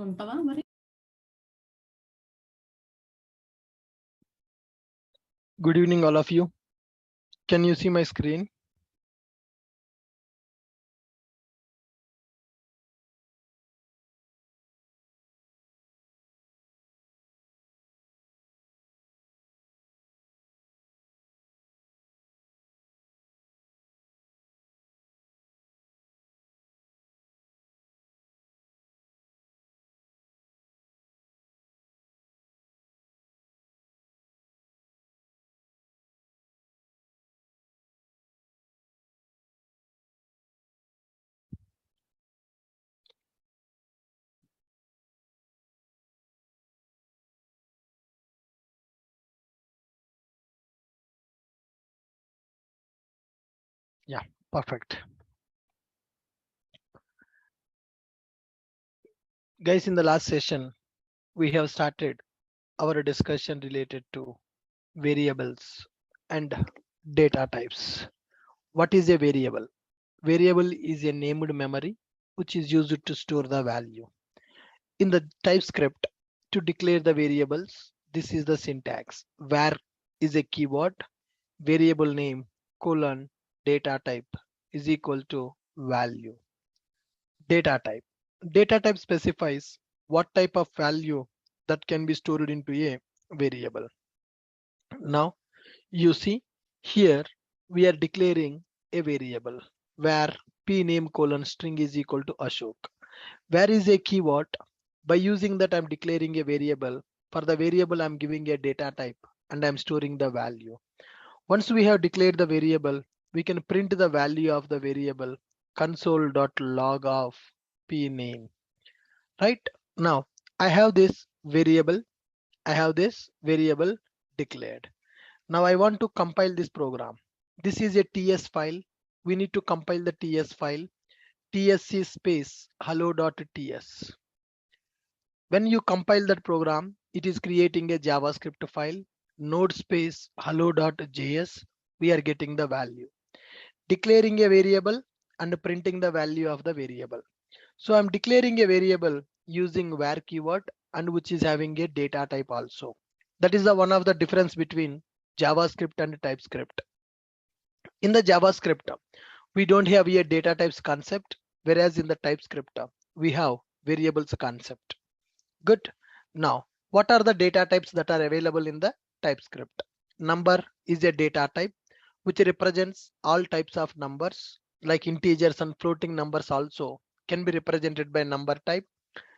ఉంటవా మరి? Good evening, all of you. Can you see my screen? Yeah, perfect. Guys, in the last session, we have started our discussion related to variables and data types. What is a variable? Variable is a named memory which is used to store the value. In the TypeScript, to declare the variables, this is the syntax. Var is a keyword, variable name, colon, data type is equal to value. Data type. Data type specifies what type of value that can be stored into a variable. Now you see here we are declaring a variable where p name colon string is equal to Ashok. Where is a keyword? By using that I'm declaring a variable. For the variable I'm giving a data type and I'm storing the value. Once we have declared the variable, we can print the value of the variable console.log of p name. Right now I have this variable declared. Now I want to compile this program. This is a TS file. We need to compile the TS file. TSC space hello.ts. When you compile that program, it is creating a JavaScript file. Node space hello.js. We are getting the value. Declaring a variable and printing the value of the variable. So I'm declaring a variable using var keyword and which is having a data type also. That is the one of the difference between JavaScript and TypeScript. In the JavaScript, we don't have a data types concept, whereas in the TypeScript, we have variables concept. Good. Now, what are the data types that are available in the TypeScript? Number is a data type which represents all types of numbers like integers and floating numbers also can be represented by number type.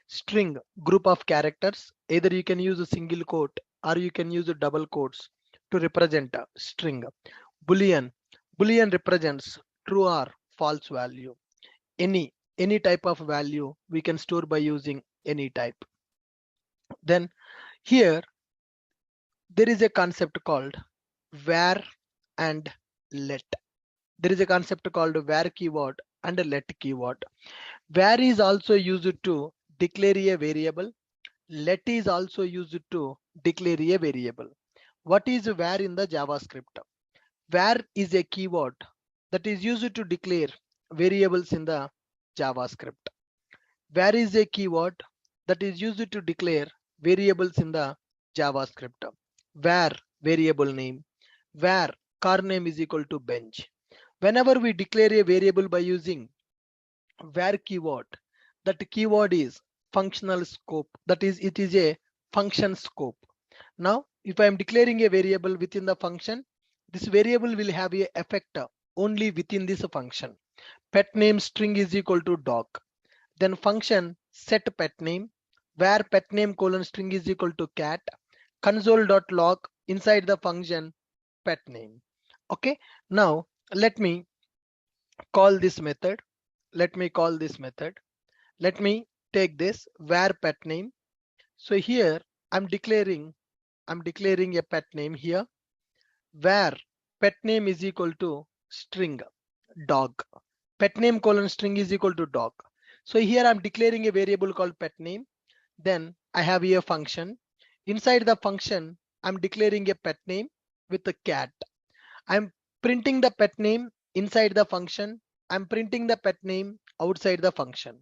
String, group of characters, either you can use a single quote or you can use a double quotes to represent a string. Boolean, Boolean represents true or false value. Any type of value we can store by using any type. Then here there is a concept called var and let. There is a concept called var keyword and a let keyword. Var is also used to declare a variable. Let is also used to declare a variable. What is var in the JavaScript? Var is a keyword that is used to declare variables in the JavaScript. Var is a keyword that is used to declare variables in the JavaScript. Var variable name, var car name is equal to bench. Whenever we declare a variable by using var keyword, that keyword is functional scope. That is, it is a function scope. Now, if I am declaring a variable within the function, this variable will have a effect only within this function. Pet name string is equal to dog. Then function set pet name, where pet name colon string is equal to cat, console.log inside the function pet name. Okay, now let me call this method. Let me call this method. Let me take this where pet name. So here I'm declaring a pet name here where pet name is equal to string dog. Pet name colon string is equal to dog. So here I'm declaring a variable called pet name. Then I have here a function. Inside the function, I'm declaring a pet name with a cat. I'm printing the pet name inside the function. I'm printing the pet name outside the function.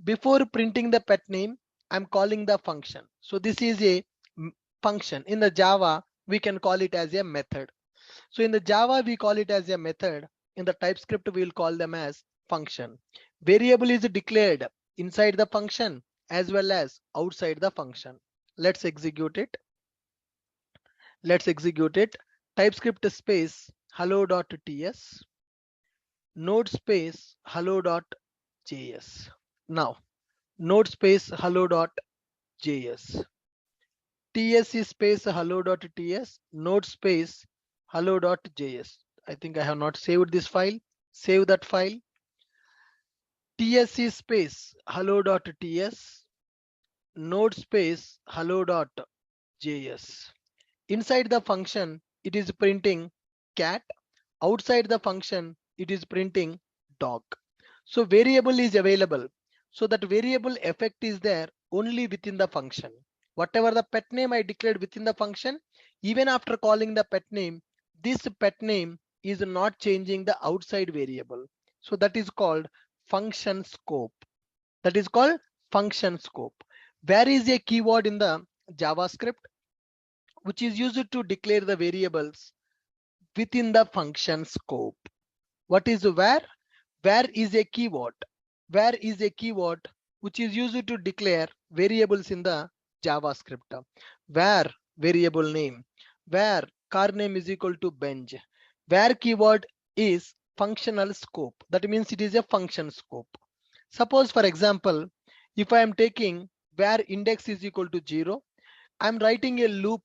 Before printing the pet name, I'm calling the function. So this is a function. In the Java, we can call it as a method. So in the Java, we call it as a method. In the TypeScript, we'll call them as function. Variable is declared inside the function as well as outside the function. Let's execute it. Let's execute it. TypeScript space hello.ts, node space hello.js. Now, node space hello.js, tsc space hello.ts, node space hello.js. I think I have not saved this file. Save that file. tsc space hello.ts, node space hello.js. Inside the function, it is printing cat. Outside the function, it is printing dog. So variable is available. So that variable effect is there only within the function. Whatever the pet name I declared within the function, even after calling the pet name, this pet name is not changing the outside variable. So that is called function scope. That is called function scope. Where is a keyword in the JavaScript which is used to declare the variables within the function scope? What is where? Where is a keyword? Where is a keyword which is used to declare variables in the JavaScript? Where variable name, where car name is equal to bench, where keyword is functional scope. That means it is a function scope. Suppose for example, if I am taking where index is equal to 0, I'm writing a loop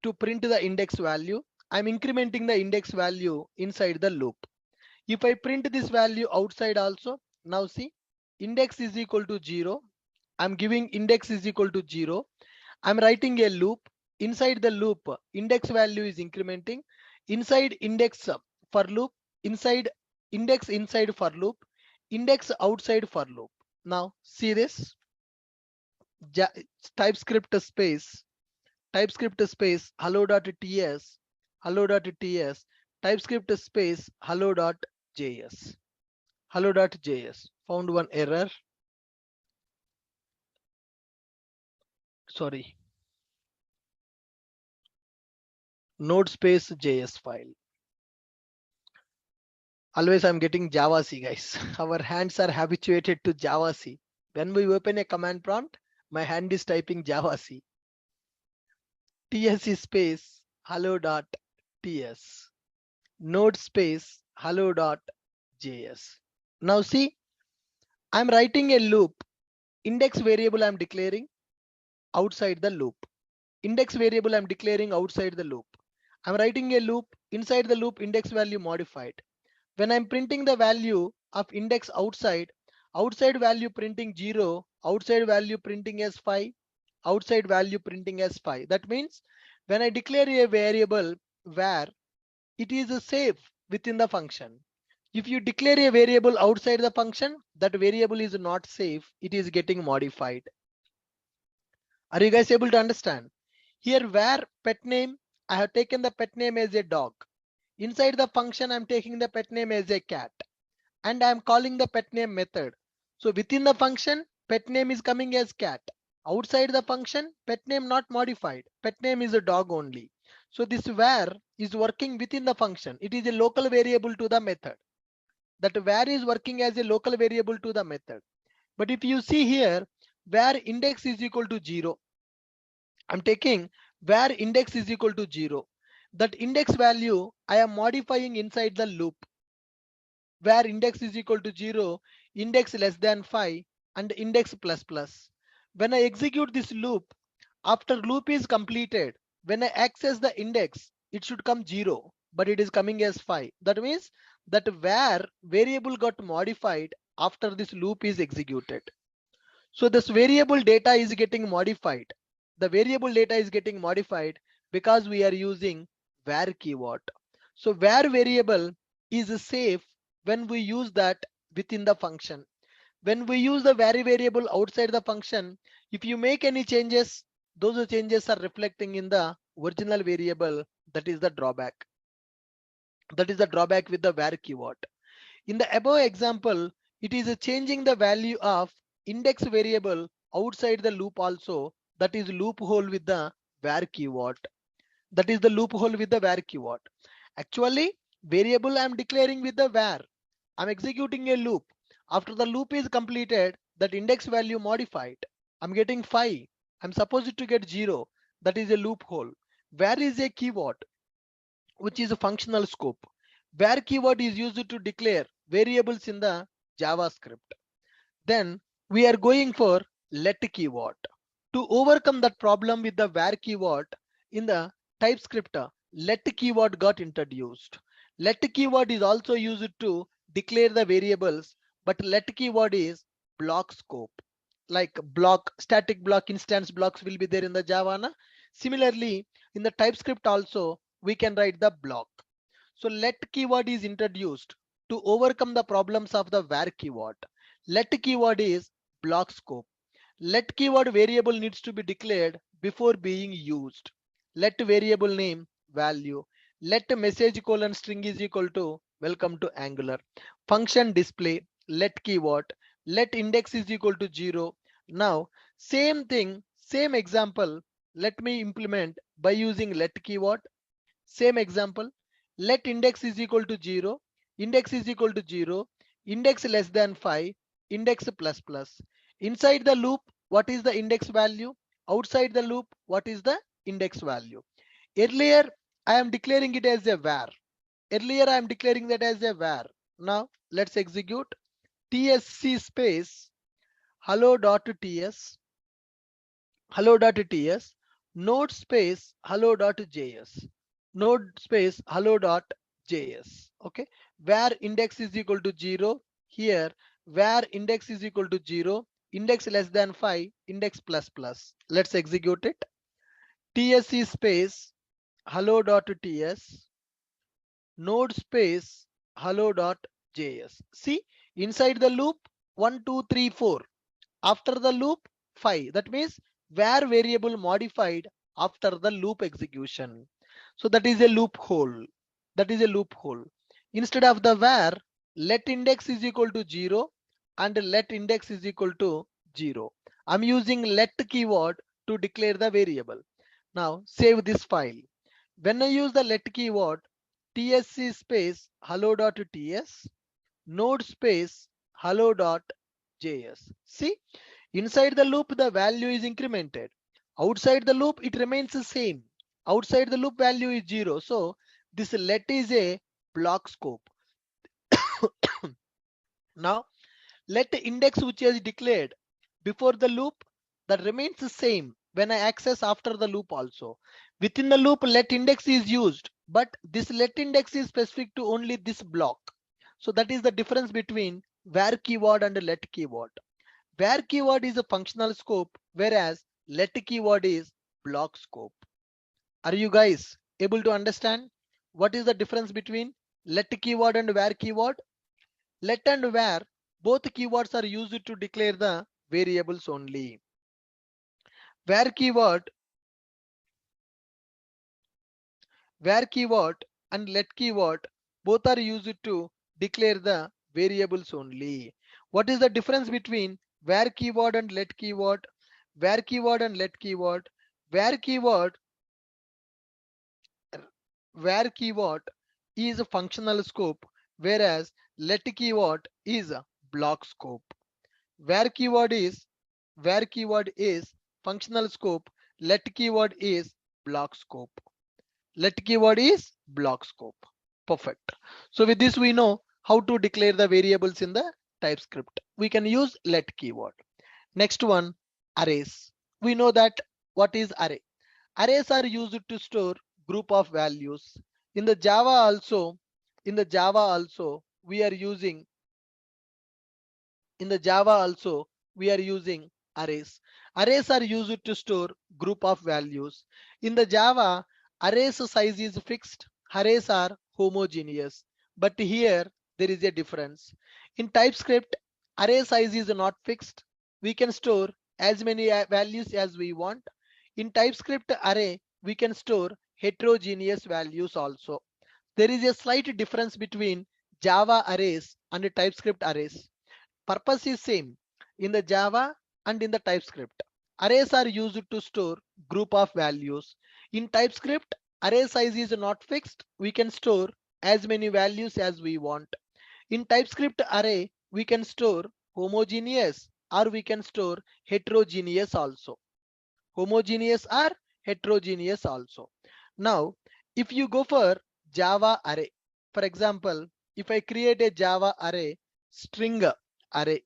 to print the index value. I'm incrementing the index value inside the loop. If I print this value outside also, now see, index is equal to 0. I'm giving index is equal to 0. I'm writing a loop. Inside the loop, index value is incrementing. Inside index for loop, inside index inside for loop, index outside for loop. Now see this, TypeScript space hello.ts, hello.ts, TypeScript space hello.js, hello.js. Found one error. Sorry. Node space JS file. Always I'm getting Java C, guys. Our hands are habituated to Java C. When we open a command prompt, my hand is typing Java C. tsc space hello.ts, node space hello.js. Now see, I'm writing a loop. Index variable I'm declaring outside the loop. Index variable I'm declaring outside the loop. I'm writing a loop. Inside the loop, index value modified. When I'm printing the value of index outside value printing 0, outside value printing as 5, outside value printing as 5. That means when I declare a variable where, it is safe within the function. If you declare a variable outside the function, that variable is not safe. It is getting modified. Are you guys able to understand? Here where pet name, I have taken the pet name as a dog. Inside the function, I'm taking the pet name as a cat. And I'm calling the pet name method. So within the function, pet name is coming as cat. Outside the function, pet name not modified. Pet name is a dog only. So this where is working within the function. It is a local variable to the method. That where is working as a local variable to the method. But if you see here, where index is equal to 0, I'm taking where index is equal to 0. That index value I am modifying inside the loop. Where index is equal to 0, index less than 5, and index plus plus. When I execute this loop, after loop is completed, when I access the index, it should come 0, but it is coming as 5. That means that where variable got modified after this loop is executed. So this variable data is getting modified. The variable data is getting modified because we are using where keyword. So where variable is safe when we use that within the function. When we use the variable outside the function, if you make any changes, those changes are reflecting in the original variable. That is the drawback. That is the drawback with the where keyword. In the above example, it is changing the value of index variable outside the loop also, that is loophole with the var keyword. That is the loophole with the var keyword. Actually, variable I'm declaring with the var. I'm executing a loop. After the loop is completed, that index value modified. I'm getting 5. I'm supposed to get 0. That is a loophole. Var is a keyword, which is a functional scope. Var keyword is used to declare variables in the JavaScript. Then we are going for let keyword. To overcome that problem with the var keyword, in the TypeScript, let keyword got introduced. Let keyword is also used to declare the variables, but let keyword is block scope. Like block, static block, instance blocks will be there in the Java. Na? Similarly, in the TypeScript also, we can write the block. So let keyword is introduced to overcome the problems of the var keyword. Let keyword is block scope. Let keyword variable needs to be declared before being used. Let variable name value. Let message colon string is equal to welcome to Angular. Function display let keyword. Let index is equal to 0. Now same thing, same example. Let me implement by using let keyword. Same example. Let index is equal to 0. Index is equal to 0. Index less than 5. Index plus plus. Inside the loop, what is the index value? Outside the loop, what is the index value? Earlier, I am declaring it as a var. Earlier, I am declaring that as a var. Now, let's execute tsc space hello.ts hello.ts node space hello.js node space hello.js. Okay, where index is equal to 0. Here where index is equal to 0, index less than 5, index plus plus. Let's execute it. tsc space hello.ts node space hello.js. See, inside the loop 1 2 3 4, after the loop 5. That means where variable modified after the loop execution. So that is a loophole. That is a loophole. Instead of the where, let index is equal to 0 and let index is equal to 0. I'm using let keyword to declare the variable. Now save this file. When I use the let keyword, tsc space hello.ts node space hello.js. See, inside the loop the value is incremented. Outside the loop it remains the same. Outside the loop value is 0. So this let is a block scope. Now let the index which is declared before the loop, that remains the same when I access after the loop also. Within the loop let index is used, but this let index is specific to only this block. So that is the difference between var keyword and let keyword. Var keyword is a functional scope, whereas let keyword is block scope. Are you guys able to understand what is the difference between let keyword and var keyword? Let and var, both keywords are used to declare the variables only. Var keyword and let keyword both are used to declare the variables only. What is the difference between var keyword and let keyword? Var keyword and let keyword. Var keyword var keyword is a functional scope, whereas let keyword is a block scope. Var keyword is functional scope. Let keyword is block scope. Let keyword is block scope. Perfect. So with this we know how to declare the variables in the TypeScript. We can use let keyword. Next one, arrays. We know that what is array. Arrays are used to store group of values. In the Java also, we are using arrays. Arrays are used to store group of values. In the Java, arrays size is fixed. Arrays are homogeneous. But here there is a difference. In TypeScript, array size is not fixed. We can store as many values as we want. In TypeScript array, we can store heterogeneous values also. There is a slight difference between Java arrays and TypeScript arrays. Purpose is same. in the Java and in the TypeScript. Arrays are used to store group of values. In TypeScript, array size is not fixed. We can store as many values as we want. In TypeScript array, we can store homogeneous or we can store heterogeneous also. Homogeneous or heterogeneous also. Now, if you go for Java array, for example, if I create a Java array, string array,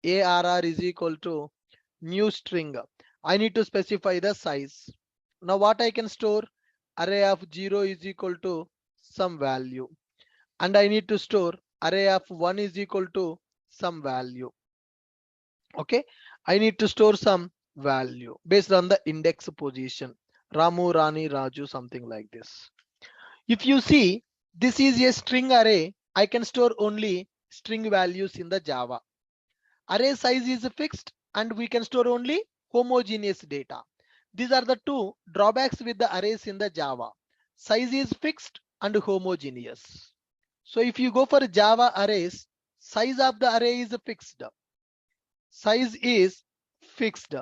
ARR is equal to new string, I need to specify the size. Now what I can store, array of 0 is equal to some value, and I need to store array of 1 is equal to some value. Okay, I need to store some value based on the index position, Ramu, Rani, Raju, something like this. If you see, this is a string array. I can store only string values in the Java. Array size is fixed and we can store only homogeneous data. These are the two drawbacks with the arrays in the Java. Size is fixed and homogeneous. So if you go for Java arrays, size of the array is fixed. Size is fixed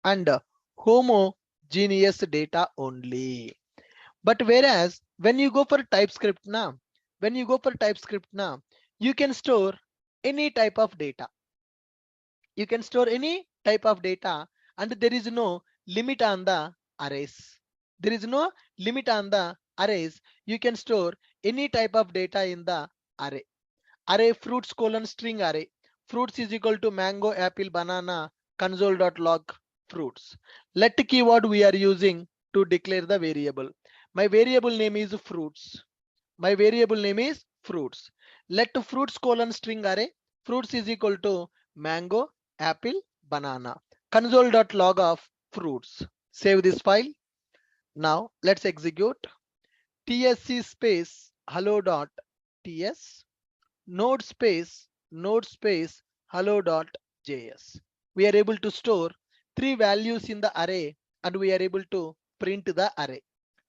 and homogeneous data only. But whereas when you go for TypeScript now, you can store any type of data. You can store any type of data and there is no limit on the arrays. There is no limit on the arrays. You can store any type of data in the array. Array fruits colon string array. Fruits is equal to mango, apple, banana, console.log fruits. Let keyword we are using to declare the variable. My variable name is fruits. My variable name is fruits. Let fruits colon string array. Fruits is equal to mango, apple, banana. Console.log of fruits. Save this file. Now let's execute. tsc space hello.ts node space hello.js. We are able to store 3 values in the array and we are able to print the array.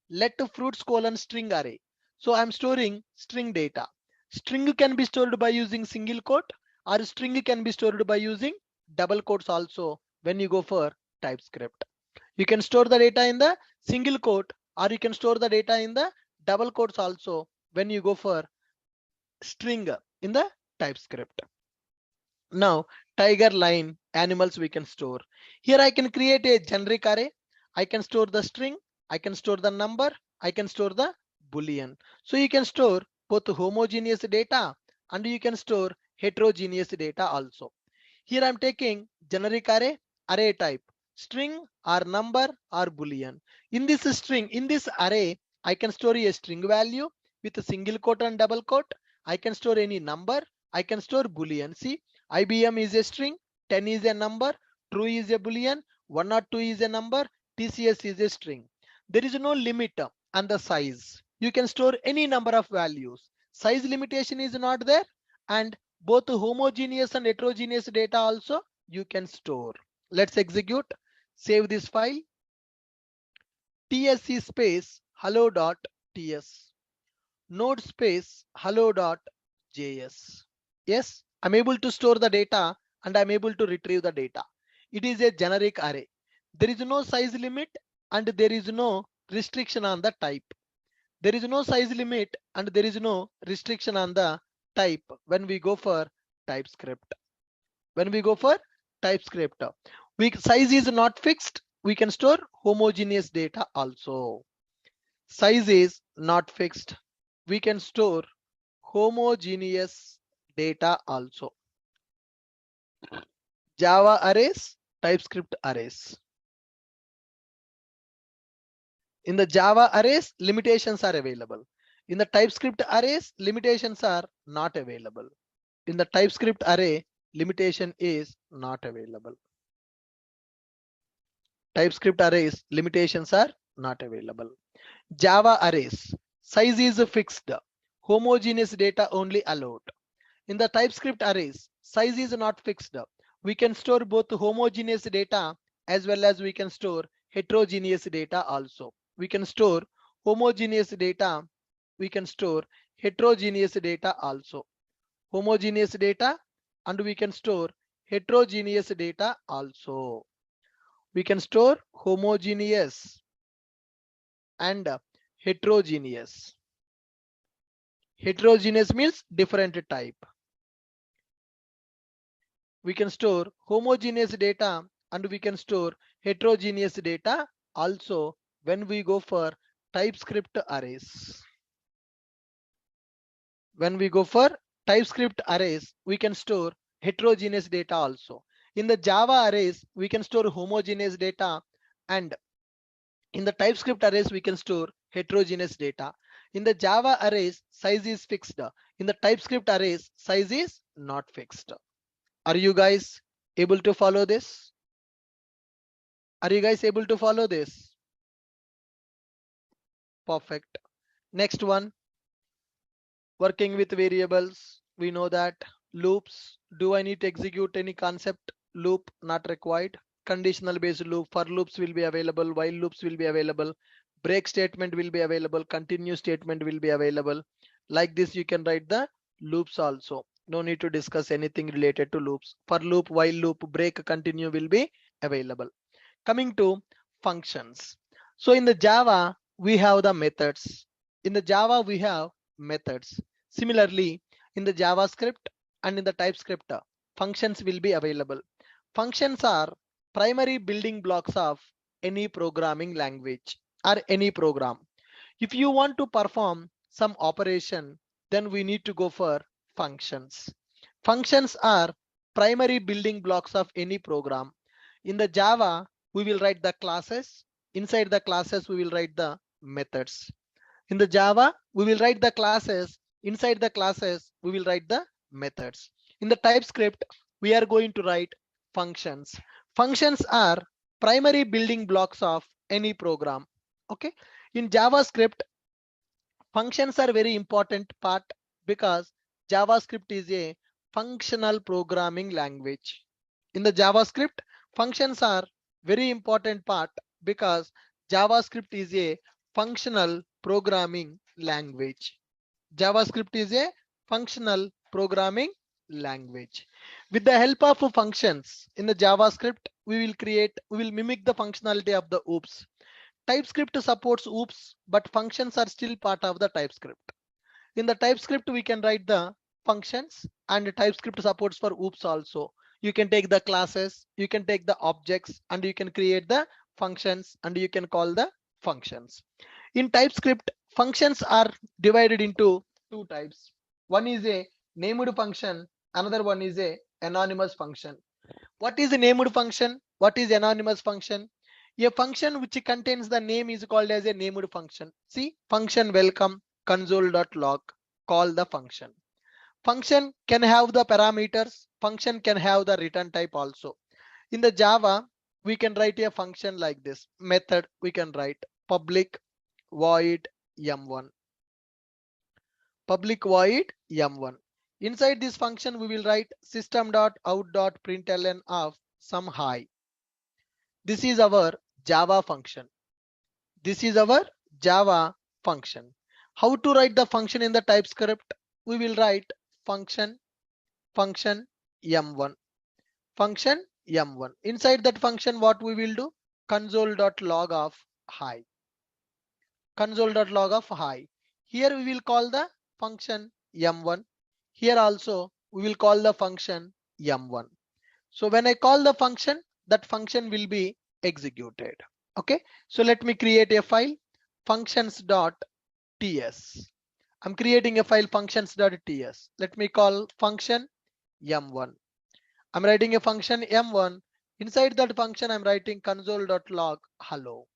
Let fruits colon string array. So I'm storing string data. String can be stored by using single quote or string can be stored by using double quotes also when you go for TypeScript. You can store the data in the single quote or you can store the data in the double quotes also when you go for string in the TypeScript. Now tiger, lion, animals we can store. Here I can create a generic array. I can store the string, I can store the number, I can store the boolean. So you can store both homogeneous data and you can store heterogeneous data also. Here I'm taking generic array, array type, string or number or boolean. In this string, in this array, I can store a string value with a single quote and double quote. I can store any number, I can store boolean. See, IBM is a string, 10 is a number, true is a boolean, 102 is a number, TCS is a string. There is no limit on the size. You can store any number of values. Size limitation is not there, and both homogeneous and heterogeneous data also you can store. Let's execute. Save this file. tsc space hello.ts node space hello.js. Yes, I'm able to store the data and I'm able to retrieve the data. It is a generic array. There is no size limit and there is no restriction on the type. There is no size limit and there is no restriction on the type when we go for TypeScript. When we go for TypeScript, size is not fixed. We can store homogeneous data also. Size is not fixed. We can store homogeneous data also. Java arrays, TypeScript arrays. In the Java arrays, limitations are available. In the TypeScript arrays, limitations are not available. In the TypeScript array, limitation is not available. TypeScript arrays, limitations are not available. Java arrays, size is fixed. Homogeneous data only allowed. In the TypeScript arrays, size is not fixed. We can store both homogeneous data as well as we can store heterogeneous data also. We can store homogeneous data. We can store heterogeneous data also. Homogeneous data and we can store heterogeneous data also. We can store homogeneous and heterogeneous. Heterogeneous means different type. We can store homogeneous data and we can store heterogeneous data also when we go for TypeScript arrays. When we go for TypeScript arrays, we can store heterogeneous data also. In the Java arrays, we can store homogeneous data, and in the TypeScript arrays, we can store heterogeneous data. In the Java arrays, size is fixed. In the TypeScript arrays, size is not fixed. Are you guys able to follow this? Are you guys able to follow this? Perfect. Next one, working with variables. We know that loops. Do I need to execute any concept? Loop not required. Conditional based loop, for loops will be available, while loops will be available, break statement will be available, continue statement will be available. Like this, you can write the loops also. No need to discuss anything related to loops. For loop, while loop, break, continue will be available. Coming to functions. So in the Java, we have the methods. In the Java, we have methods. Similarly, in the JavaScript and in the TypeScript, functions will be available. Functions are primary building blocks of any programming language or any program. If you want to perform some operation, then we need to go for functions. Functions are primary building blocks of any program. In the Java, we will write the classes. Inside the classes, we will write the methods. In the Java, we will write the classes. Inside the classes, we will write the methods. In the TypeScript, we are going to write functions. Functions are primary building blocks of any program. Okay. In JavaScript, functions are very important part because JavaScript is a functional programming language. In the JavaScript, functions are very important part because JavaScript is a functional programming language. JavaScript is a functional programming language. With the help of functions in the JavaScript, we will mimic the functionality of the OOPS. TypeScript supports OOPS, but functions are still part of the TypeScript. In the TypeScript, we can write the functions, and the TypeScript supports for OOPS also. You can take the classes, you can take the objects, and you can create the functions, and you can call the functions. In TypeScript, functions are divided into two types. One is a named function, another one is a anonymous function. What is a named function? What is anonymous function? A function which contains the name is called as a named function. See, function welcome console.log, call the function. Function can have the parameters. Function can have the return type also. In the Java, we can write a function like this. Method, we can write public void m1. Public void m1. Inside this function, we will write system.out.println of some hi. This is our Java function. This is our Java function. How to write the function in the TypeScript? We will write function m1. Function m1. Inside that function, what we will do? Console.log of hi. Console.log of hi. Here we will call the function m1. Here also we will call the function m1. So when I call the function, that function will be executed. Okay, so let me create a file functions.ts. I'm creating a file functions.ts. Let me call function m1. I'm writing a function m1. Inside that function, I'm writing console.log hello.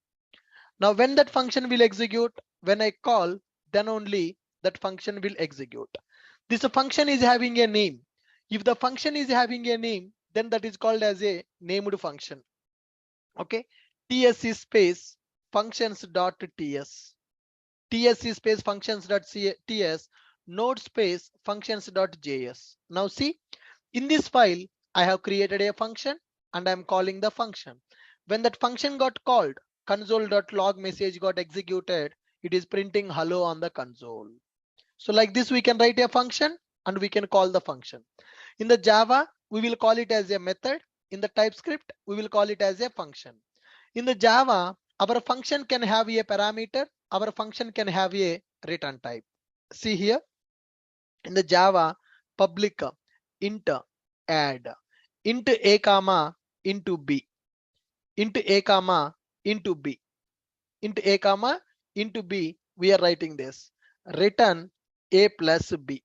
Now when that function will execute, when I call, then only that function will execute. This function is having a name. If the function is having a name, then that is called as a named function. Okay, tsc space functions.ts. tsc space functions.ts node space functions.js. Now see, in this file, I have created a function and I'm calling the function. When that function got called, console.log message got executed. It is printing hello on the console. So like this, we can write a function and we can call the function. In the Java, we will call it as a method. In the TypeScript, we will call it as a function. In the Java, our function can have a parameter, our function can have a return type. See here, in the Java, public int add, int a comma into b, int a comma into b, int a comma into b, we are writing this, return a plus b,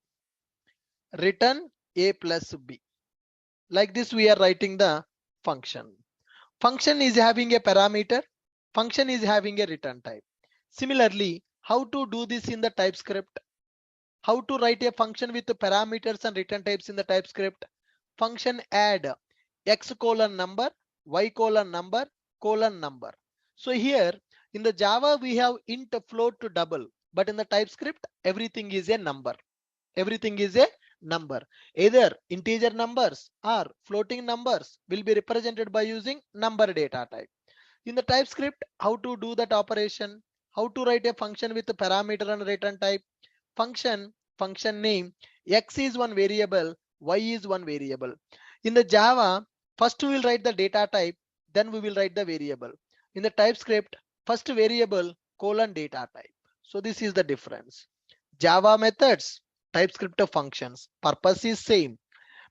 return a plus b. Like this, we are writing the function. Function is having a parameter, function is having a return type. Similarly, how to do this in the TypeScript? How to write a function with the parameters and return types in the TypeScript? Function add x colon number, y colon number, colon number. So here in the Java, we have int float to double, but in the TypeScript, everything is a number. Everything is a number. Either integer numbers or floating numbers will be represented by using number data type. In the TypeScript, how to do that operation? How to write a function with a parameter and return type? Function name, x is one variable, y is one variable. In the Java, first we will write the data type, then we will write the variable. In the TypeScript, first variable colon data type. So this is the difference. Java methods, TypeScript functions. Purpose is same.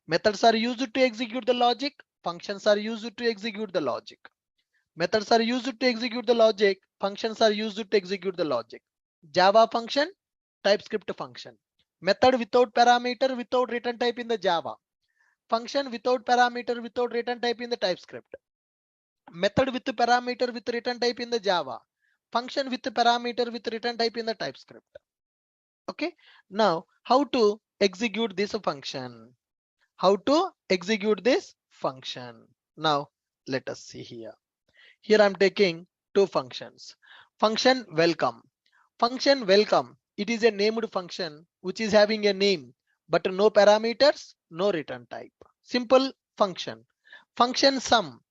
Methods are used to execute the logic. Functions are used to execute the logic. Methods are used to execute the logic. Functions are used to execute the logic. Java function, TypeScript function. Method without parameter, without return type in the Java. Function without parameter, without return type in the TypeScript. Method with parameter with return type in the Java. Function with parameter with return type in the TypeScript. Okay, now how to execute this function? How to execute this function? Now let us see here. Here I'm taking two functions. Function welcome. Function welcome. It is a named function which is having a name but no parameters, no return type. Simple function. Function sum.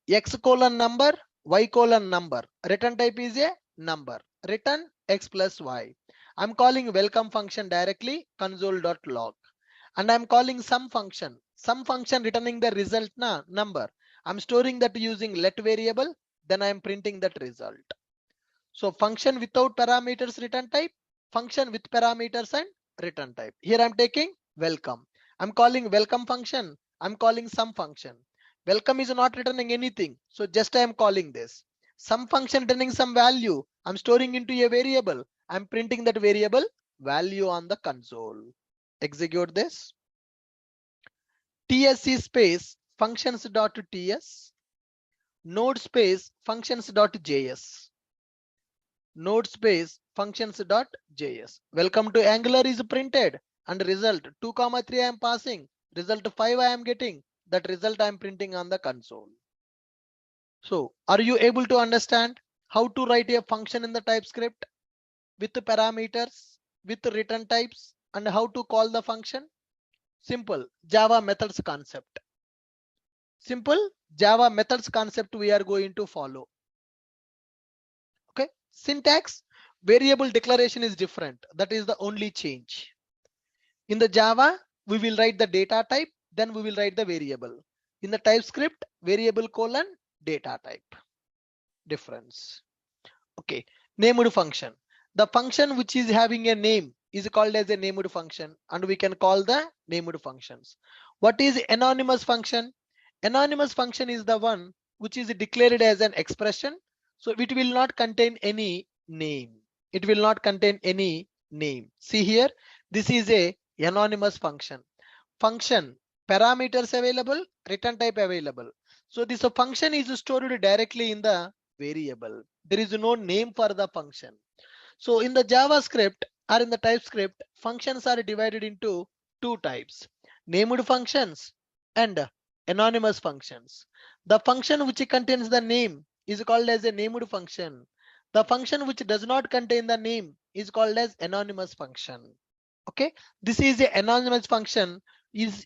X colon number, y colon number. Return type is a number. Return x plus y. I'm calling welcome function directly console.log. And I'm calling sum function. Sum function returning the result number. I'm storing that using let variable. Then I'm printing that result. So function without parameters return type, function with parameters and return type. Here I'm taking welcome. I'm calling welcome function. I'm calling sum function. Welcome is not returning anything. So just I am calling this. Sum function returning some value. I'm storing into a variable. I'm printing that variable value on the console. Execute this. TSC space functions.ts, node space functions.js, node space functions.js. Welcome to Angular is printed and result 2, 3 I am passing, result 5 I am getting, that result I am printing on the console. So are you able to understand how to write a function in the TypeScript with the parameters, with the return types, and how to call the function? Simple Java methods concept. Simple Java methods concept we are going to follow. Okay, syntax, variable declaration is different. That is the only change. In the Java, we will write the data type, then we will write the variable. In the TypeScript, variable colon data type. Difference. Okay, named function. The function which is having a name is called as a named function, and we can call the named functions. What is anonymous function? Anonymous function is the one which is declared as an expression. So it will not contain any name. It will not contain any name. See here, this is a anonymous function. Function, parameters available, return type available. So this function is stored directly in the variable. There is no name for the function. So in the JavaScript or in the TypeScript, functions are divided into two types, named functions and anonymous functions. The function which contains the name is called as a named function. The function which does not contain the name is called as anonymous function. Okay, this is a anonymous function.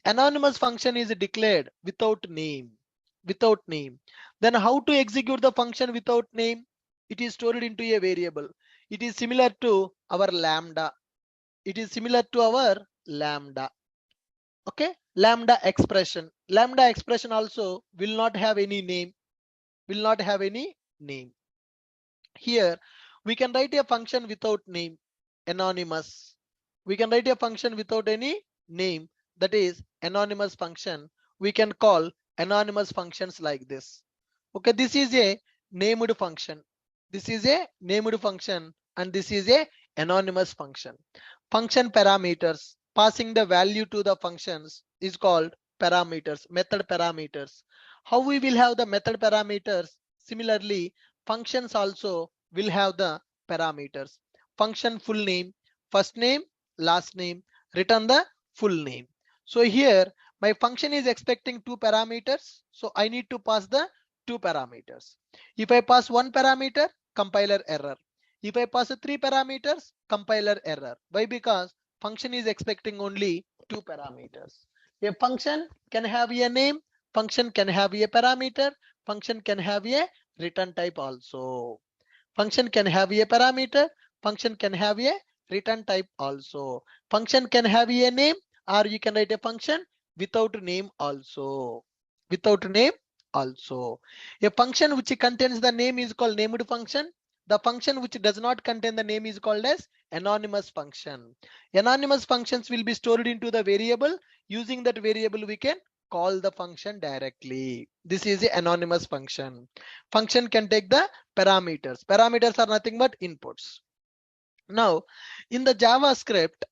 Anonymous function is declared without name. Without name. Then how to execute the function without name? It is stored into a variable. It is similar to our lambda. It is similar to our lambda. Okay, Lambda expression. Lambda expression also will not have any name. Will not have any name. Here we can write a function without name, anonymous. We can write a function without any name, that is anonymous function. We can call anonymous functions like this. Okay, this is a named function. This is a named function and this is a anonymous function. Function parameters, passing the value to the functions is called parameters, method parameters. How we will have the method parameters? Similarly, functions also will have the parameters. Function full name, first name, last name, return the full name. So here my function is expecting two parameters, so I need to pass the two parameters. If I pass one parameter, compiler error. If I pass three parameters, compiler error. Why? Because function is expecting only two parameters. A function can have a name, function can have a parameter, function can have a return type also. Function can have a parameter, function can have a return type also. Function can have a name, or you can write a function without name also. Without name also. A function which contains the name is called named function. The function which does not contain the name is called as anonymous function. Anonymous functions will be stored into the variable. Using that variable we can call the function directly. This is the anonymous function. Function can take the parameters. Parameters are nothing but inputs. Now in the JavaScript,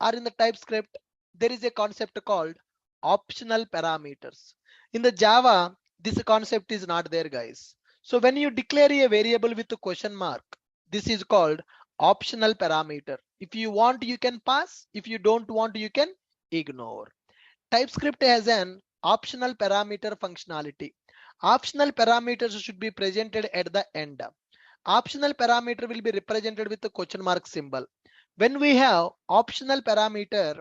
or in the TypeScript, there is a concept called optional parameters. In the Java, this concept is not there, guys. So when you declare a variable with a question mark, this is called optional parameter. If you want, you can pass. If you don't want, you can ignore. TypeScript has an optional parameter functionality. Optional parameters should be presented at the end. Optional parameter will be represented with the question mark symbol. When we have optional parameter,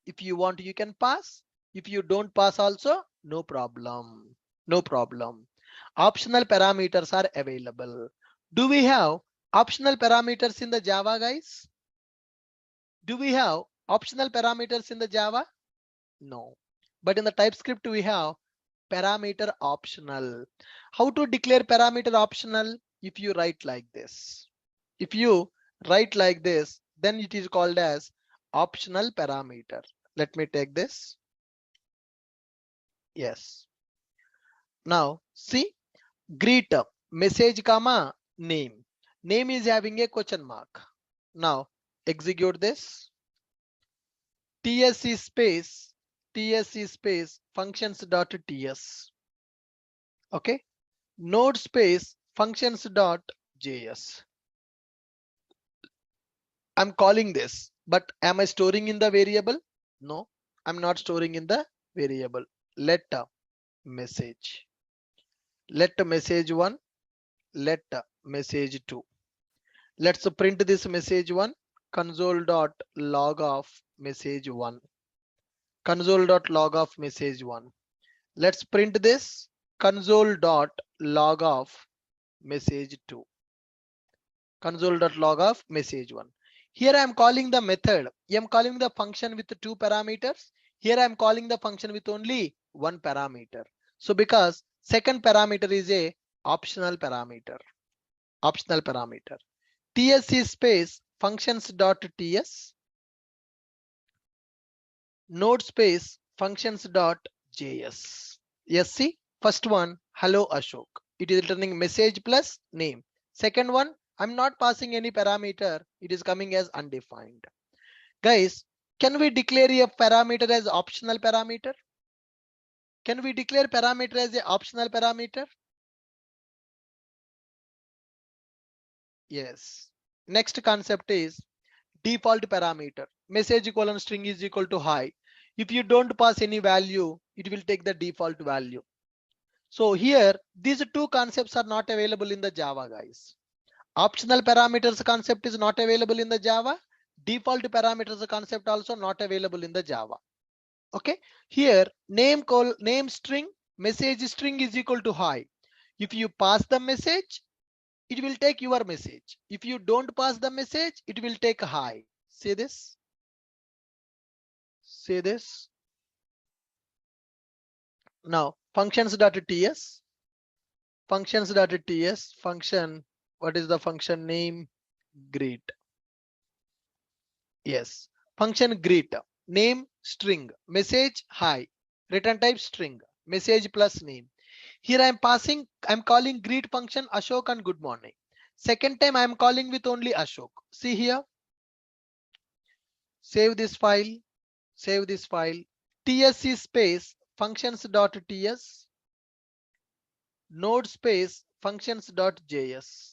if you want, you can pass. If you don't pass also, no problem. No problem. Optional parameters are available. Do we have optional parameters in the Java, guys? Do we have optional parameters in the Java? No. But in the TypeScript, we have parameter optional. How to declare parameter optional? If you write like this. If you write like this, then it is called as optional parameter. Let me take this. Yes. Now see, greet message comma name. Name is having a question mark. Now execute this. TSC space functions.ts. Okay. Node space functions.js. I'm calling this, but am I storing in the variable? No, I'm not storing in the variable. Let message. Let message 1. Let message 2. Let's print this message 1. Console.log of message 1. Console.log of message 1. Let's print this console.log of message 2. Console.log of message 1. Here I am calling the method. I am calling the function with two parameters. Here I am calling the function with only one parameter. So because second parameter is a optional parameter. Optional parameter. TSC space functions.ts. Node space functions.js. Yes, see, first one, hello Ashok. It is returning message plus name. Second one, I'm not passing any parameter. It is coming as undefined. Guys, can we declare a parameter as optional parameter? Can we declare parameter as a optional parameter? Yes. Next concept is default parameter. Message colon string is equal to hi. If you don't pass any value, it will take the default value. So here, these two concepts are not available in the Java, guys. Optional parameters concept is not available in the Java. Default parameters concept also not available in the Java. Okay. Here, name string, message string is equal to hi. If you pass the message, it will take your message. If you don't pass the message, it will take hi. See this? See this? Now functions.ts, functions.ts, function, what is the function name? Greet. Yes, function greet, name string, message hi, return type string, message plus name. Here I'm calling greet function Ashok and good morning. Second time I'm calling with only Ashok. See here, save this file, save this file. TSC space functions.ts, node space functions.js.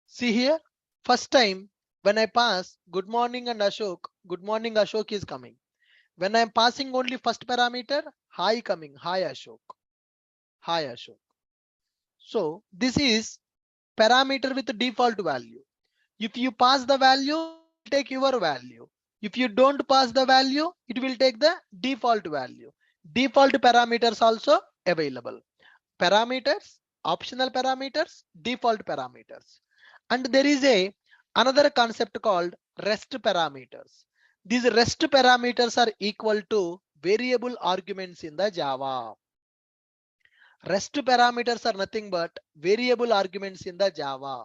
See here, first time when I pass good morning and Ashok, good morning Ashok is coming. When I'm passing only first parameter, hi coming, hi Ashok, hi Ashok. So this is parameter with the default value. If you pass the value, take your value. If you don't pass the value, it will take the default value. Default parameters also available. Parameters, optional parameters, default parameters. And there is another concept called REST parameters. These REST parameters are equal to variable arguments in the Java. REST parameters are nothing but variable arguments in the Java.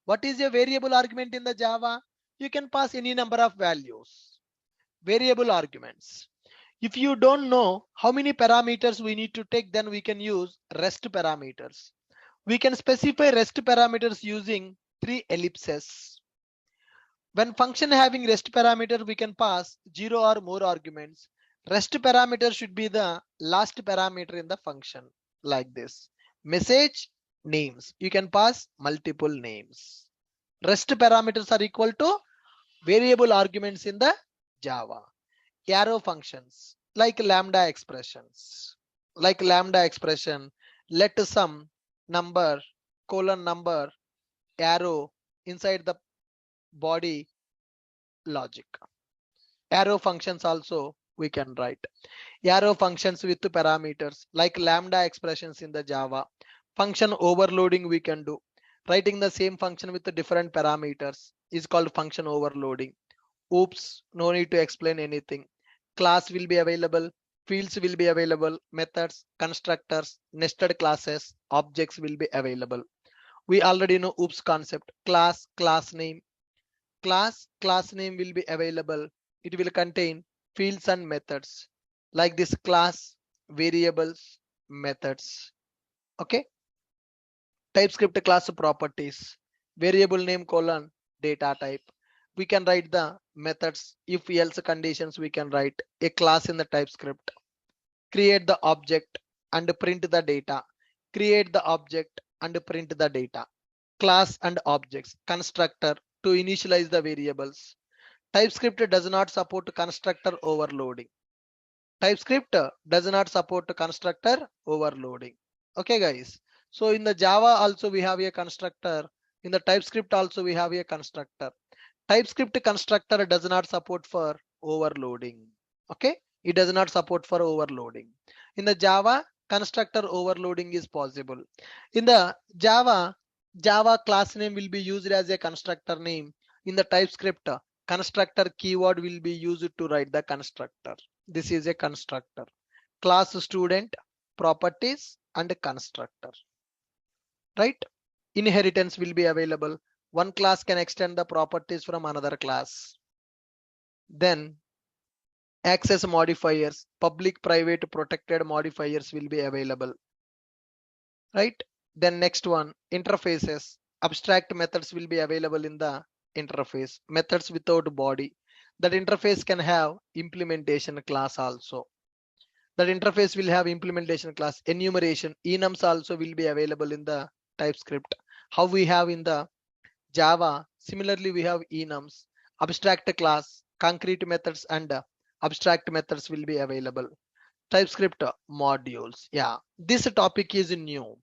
What is a variable argument in the Java? You can pass any number of values. Variable arguments. If you don't know how many parameters we need to take, then we can use REST parameters. We can specify REST parameters using 3 ellipses. When function having REST parameter, we can pass 0 or more arguments. REST parameter should be the last parameter in the function, like this. Message names. You can pass multiple names. REST parameters are equal to variable arguments in the Java. Arrow functions like lambda expressions. Like lambda expression, let some number, colon number, arrow inside the body logic. Arrow functions also we can write. Arrow functions with parameters like lambda expressions in the Java. Function overloading we can do. Writing the same function with the different parameters is called function overloading. Oops, no need to explain anything. Class will be available, fields will be available, methods, constructors, nested classes, objects will be available. We already know oops concept. Class, class name. Class name will be available. It will contain fields and methods like this class, variables, methods. Okay. TypeScript class properties, variable name colon data type. We can write the methods, if else conditions. We can write a class in the TypeScript. Create the object and print the data. Create the object and print the data. Class and objects, constructor to initialize the variables. TypeScript does not support constructor overloading. TypeScript does not support constructor overloading. Okay, guys. So in the Java also we have a constructor. In the TypeScript also we have a constructor. TypeScript constructor does not support for overloading. Okay, it does not support for overloading. In the Java, constructor overloading is possible. In the Java class name will be used as a constructor name. In the TypeScript, constructor keyword will be used to write the constructor. This is a constructor. Class student, properties, and constructor. Right? Inheritance will be available. One class can extend the properties from another class. Then access modifiers, public, private, protected modifiers will be available. Right? Then next one, interfaces. Abstract methods will be available in the interface. Methods without body. That interface can have implementation class also. That interface will have implementation class. Enumeration, enums also will be available in the TypeScript. How we have in the Java, similarly we have enums, abstract class, concrete methods, and abstract methods will be available. TypeScript modules. Yeah, this topic is new.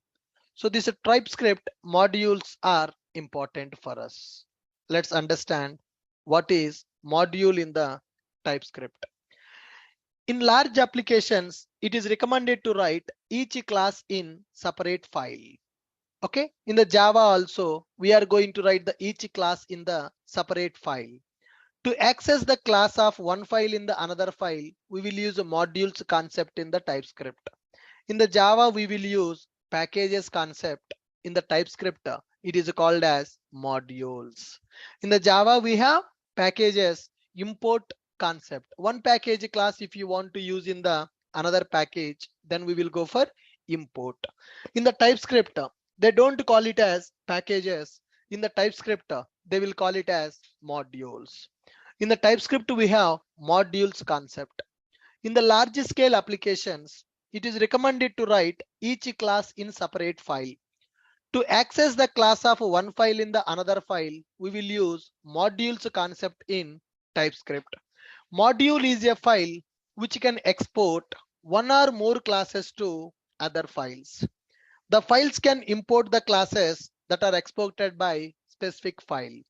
So this TypeScript modules are important for us. Let's understand what is module in the TypeScript. In large applications, it is recommended to write each class in separate file. Okay, in the Java also, we are going to write the each class in the separate file. To access the class of one file in the another file, we will use a modules concept in the TypeScript. In the Java, we will use packages concept. In the TypeScript, it is called as modules. In the Java, we have packages import concept. One package class, if you want to use in the another package, then we will go for import. In the TypeScript, they don't call it as packages. In the TypeScript, they will call it as modules. In the TypeScript, we have modules concept. In the large scale applications, it is recommended to write each class in separate file. To access the class of one file in the another file, we will use modules concept in TypeScript. Module is a file which can export one or more classes to other files. The files can import the classes that are exported by specific file.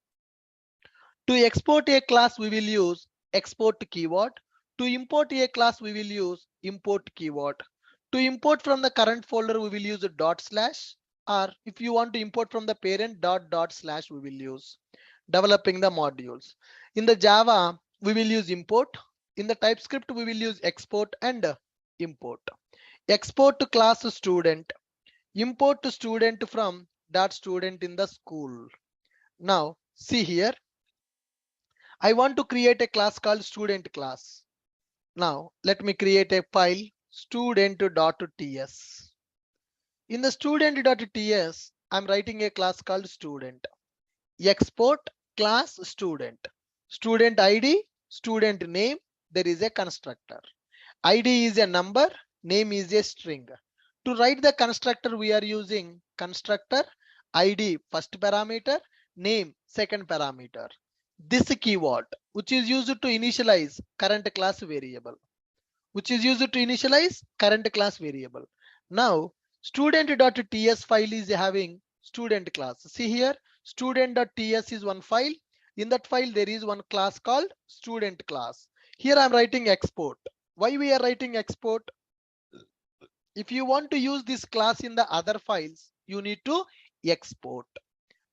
To export a class, we will use export keyword. To import a class, we will use import keyword. To import from the current folder, we will use a dot slash, or if you want to import from the parent dot slash, we will use. Developing the modules. In the Java, we will use import. In the TypeScript, we will use export and import. Export to class student. Import to student from dot student in the school. Now, see here. I want to create a class called student class. Now let me create a file student.ts. In the student.ts, I'm writing a class called student. Export class student. Student ID, student name, there is a constructor. ID is a number, name is a string. To write the constructor, we are using constructor ID first parameter, name second parameter. This keyword, which is used to initialize current class variable, Now, student.ts file is having student class. See here, student.ts is one file. In that file, there is one class called student class. Here I'm writing export. Why we are writing export? If you want to use this class in the other files, you need to export.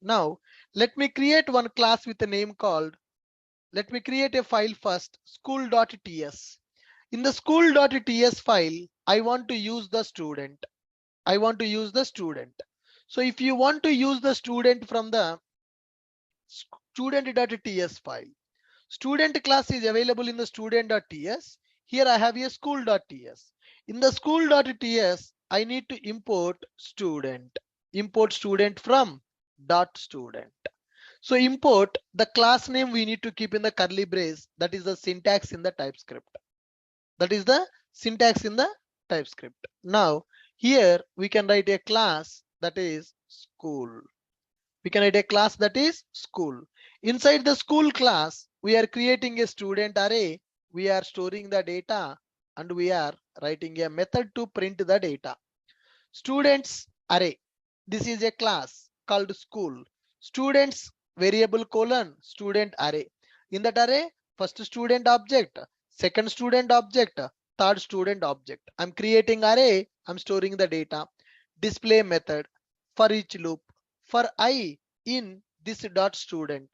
Now, let me create one class with a name called, let me create a file first, school.ts. In the school.ts file, I want to use the student. So if you want to use the student from the student.ts file, student class is available in the student.ts. Here I have a school.ts. In the school.ts, I need to import student. Import student from dot student. So import the class name we need to keep in the curly brace. That is the syntax in the TypeScript. Now here we can write a class that is school. Inside the school class, we are creating a student array. We are storing the data and we are writing a method to print the data. Students array. This is a class called school. Students variable colon student array. In that array, first student object, second student object, third student object. I'm creating array. I'm storing the data. Display method for each loop. For I in this dot student.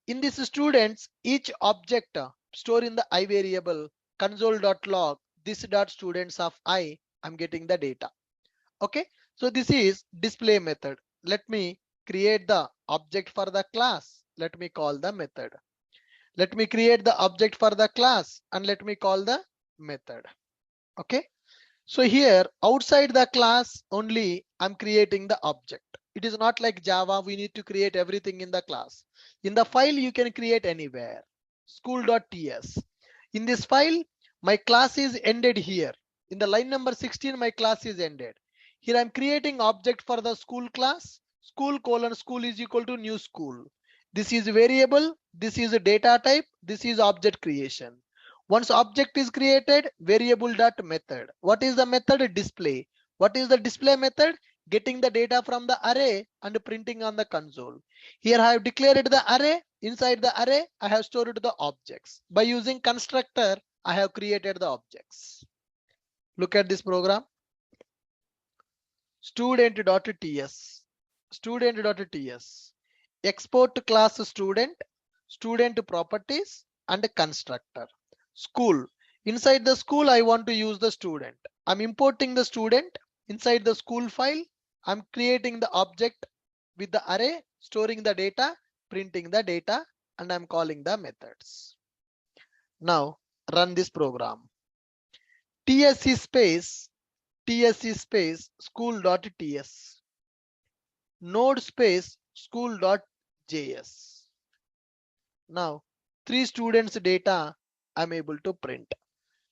In this students, each object store in the I variable console.log this dot students of I. I'm getting the data. Okay, so this is display method. Let me create the object for the class. Let me call the method. Let me create the object for the class and let me call the method. Okay, so here outside the class only I'm creating the object. It is not like Java, we need to create everything in the class. In the file you can create anywhere. School.ts. In this file, my class is ended here. In the line number 16, my class is ended. Here I'm creating object for the school class. School colon school is equal to new school. This is variable. This is a data type. This is object creation. Once object is created, variable dot method. What is the method? Display. What is the display method? Getting the data from the array and printing on the console. Here I have declared the array. Inside the array, I have stored the objects. By using constructor, I have created the objects. Look at this program. Student.ts. student.ts, export class student, student properties and constructor. School. Inside the school, I want to use the student. I'm importing the student inside the school file. I'm creating the object with the array, storing the data, printing the data, and I'm calling the methods. Now run this program. TSC space school.ts, node space school.js. Now 3 students data I'm able to print.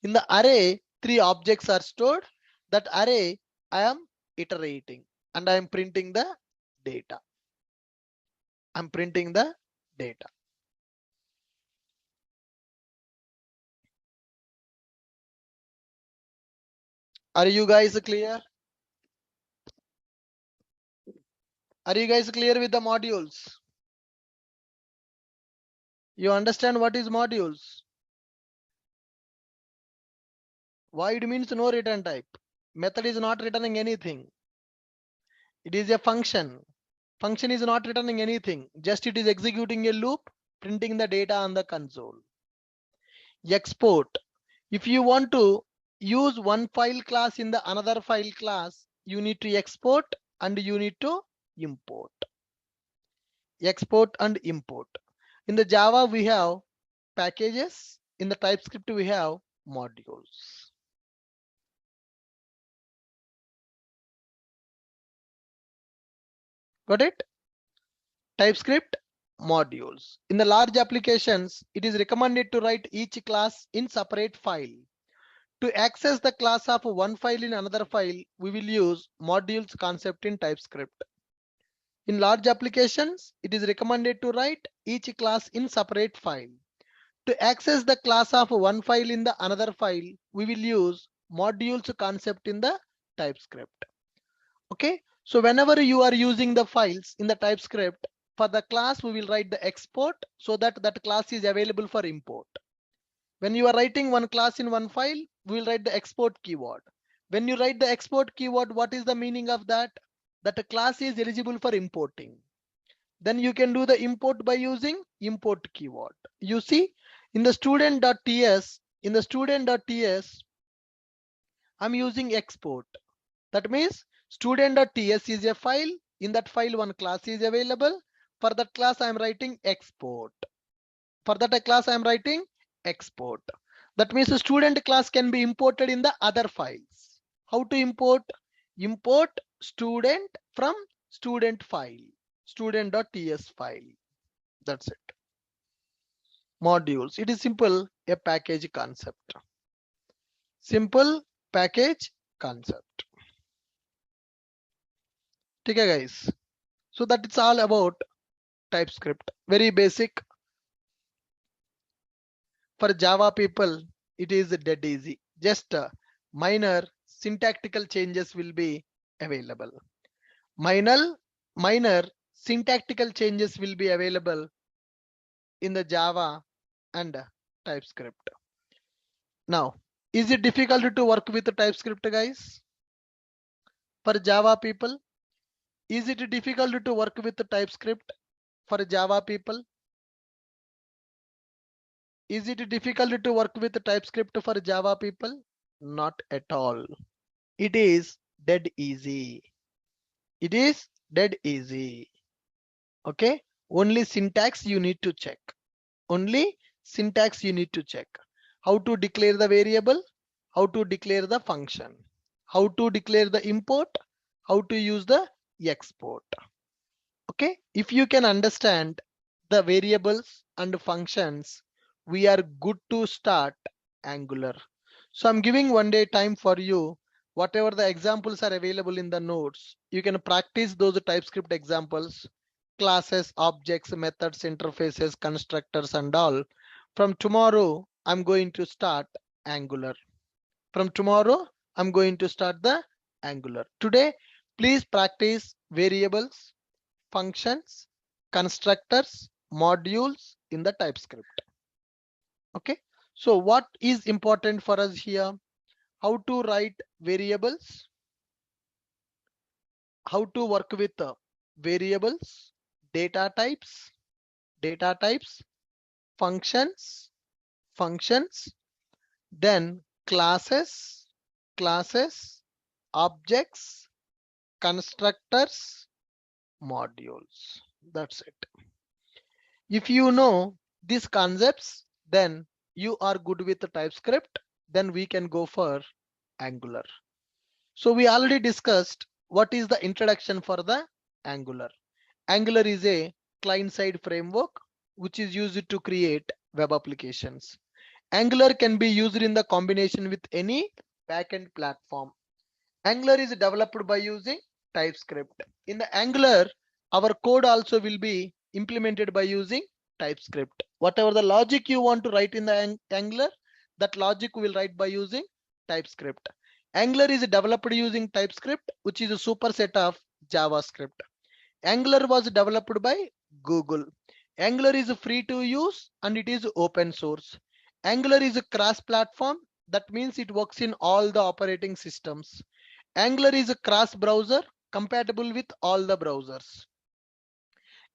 In the array, 3 objects are stored. That array I am iterating and I am printing the data. I'm printing the data. Are you guys clear? Are you guys clear with the modules? You understand what is modules? Void means no return type. Method is not returning anything. It is a function. Function is not returning anything. Just it is executing a loop, printing the data on the console. Export. If you want to use one file class in the another file class, you need to export and you need to import. Export and import. In the Java, we have packages. In the TypeScript, we have modules. Got it? TypeScript modules. In the large applications, it is recommended to write each class in separate file. To access the class of one file in another file, we will use modules concept in TypeScript. In large applications, it is recommended to write each class in separate file. To access the class of one file in the another file, we will use modules concept in the TypeScript. Okay, so whenever you are using the files in the TypeScript, for the class we will write the export so that that class is available for import. When you are writing one class in one file, we will write the export keyword. When you write the export keyword, what is the meaning of that? That a class is eligible for importing. Then you can do the import by using import keyword. You see in the student.ts, I'm using export. That means student.ts is a file. In that file, one class is available. For that class, I'm writing export. For that class, I'm writing export. That means the student class can be imported in the other files. How to import? Import student from student file, student.ts file. That's it. Modules. It is simple, a package concept. Simple package concept. Okay, guys. So that it's all about TypeScript. Very basic. For Java people, it is dead easy. Just minor syntactical changes will be available. Minor syntactical changes will be available in the Java and TypeScript. Now, is it difficult to work with the TypeScript, guys? For Java people, is it difficult to work with the TypeScript for Java people? Is it difficult to work with the TypeScript for Java people? Not at all. It is dead easy. It is dead easy. Okay, only syntax you need to check. Only syntax you need to check. How to declare the variable, how to declare the function, how to declare the import, how to use the export. Okay, if you can understand the variables and functions, we are good to start Angular. So I'm giving one day time for you. Whatever the examples are available in the notes, you can practice those TypeScript examples, classes, objects, methods, interfaces, constructors, and all. From tomorrow, I'm going to start Angular. From tomorrow, I'm going to start the Angular. Today, please practice variables, functions, constructors, modules in the TypeScript. Okay, so what is important for us here? How to write variables, how to work with variables, data types, functions, then classes, objects, constructors, modules. That's it. If you know these concepts, then you are good with the TypeScript. Then we can go for Angular. So we already discussed what is the introduction for the Angular. Angular is a client-side framework which is used to create web applications. Angular can be used in the combination with any backend platform. Angular is developed by using TypeScript. In the Angular, our code also will be implemented by using TypeScript. Whatever the logic you want to write in the Angular, that logic will write by using TypeScript. Angular is developed using TypeScript, which is a superset of JavaScript. Angular was developed by Google. Angular is free to use and it is open source. Angular is a cross-platform. That means it works in all the operating systems. Angular is a cross-browser, compatible with all the browsers.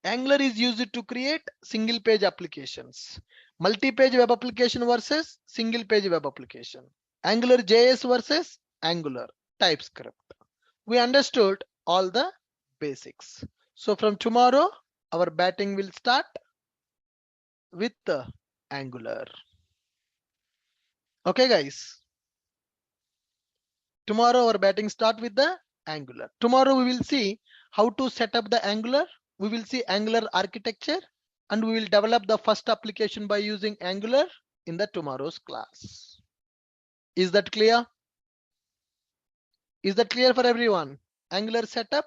Angular is used to create single-page applications. Multi-page web application versus single-page web application. Angular JS versus Angular TypeScript. We understood all the basics. So from tomorrow, our batting will start with the Angular. Okay, guys. Tomorrow our batting start with the Angular. Tomorrow we will see how to set up the Angular. We will see Angular architecture and we will develop the first application by using Angular in the tomorrow's class. Is that clear? Is that clear for everyone? Angular setup,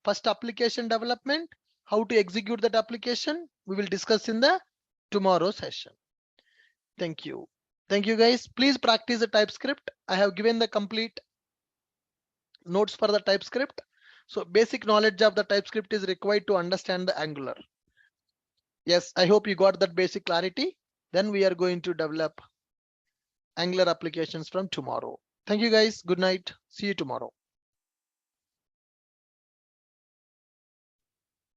first application development, how to execute that application, we will discuss in the tomorrow session. Thank you. Thank you, guys. Please practice the TypeScript. I have given the complete notes for the TypeScript. So basic knowledge of the TypeScript is required to understand the Angular. Yes, I hope you got that basic clarity. Then we are going to develop Angular applications from tomorrow. Thank you, guys. Good night. See you tomorrow.